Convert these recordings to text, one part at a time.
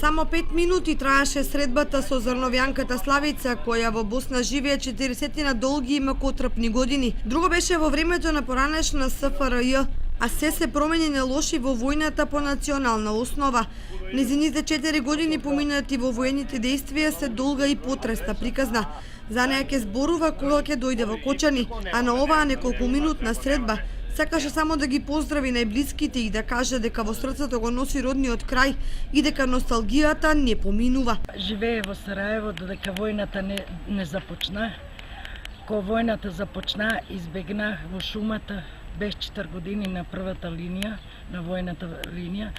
Само 5 минути траеше средбата со зрновјанката Славица, која во Босна живее 40 долги и макотрпни години. Друго беше во времето на поранешна СФРЈ, а се промени на лоши во војната по национална основа. Незините 4 години поминати во воените действија се долга и потресна приказна. За неја ќе зборува кога ќе дојде во Кочани, а на оваа неколкуминутна средба сакаше само да ги поздрави најблиските и да каже дека во срцето го носи родниот крај и дека носталгијата не поминува. Живее во Сараево додека војната не започна. Кога војната започна, избегнах во шумата, без 4 години на првата линија, на војната линија.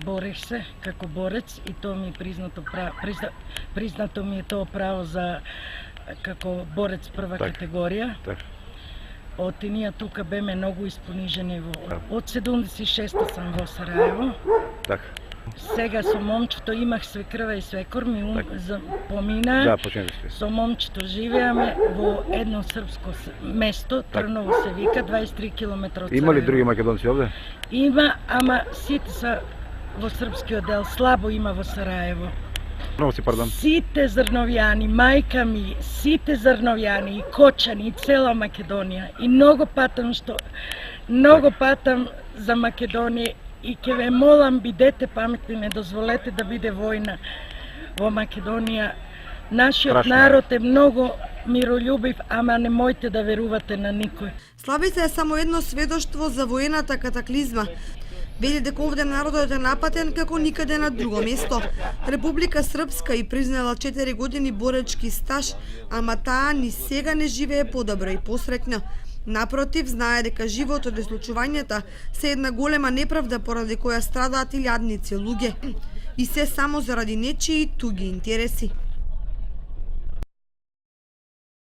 Борех се како борец и тоа ми е признато ми е тоа право за како борец прва категорија. Од ние тука беме многу испонижени од 76-та сам во Сараево. Сега со момчето имах свекрва и свекор, ми помина. Со момчето живеаме во едно српско место, Трново се вика, 23 км од Сараево. Има ли други македонци овде? Има, ама сите се во српскиот дел, слабо има во Сараево. Сите зрновјани, мајка ми, сите зрновјани, и Кочани, и цела Македонија. И многу патам за Македонија и ќе ве молам, бидете паметни, не дозволете да биде војна во Македонија. Нашиот народ е многу мирољубив, ама немојте да верувате на никој. Славица е само едно сведоштво за воената катаклизма. Вели дека овде народот е напатен како никаде на друго место. Република Српска и признала 4 години боречки стаж, ама таа ни сега не живее подобро и посреќно. Напротив, знае дека животот и случувањата се една голема неправда поради која страдаат илјадници луѓе. И се само заради нечии туги интереси.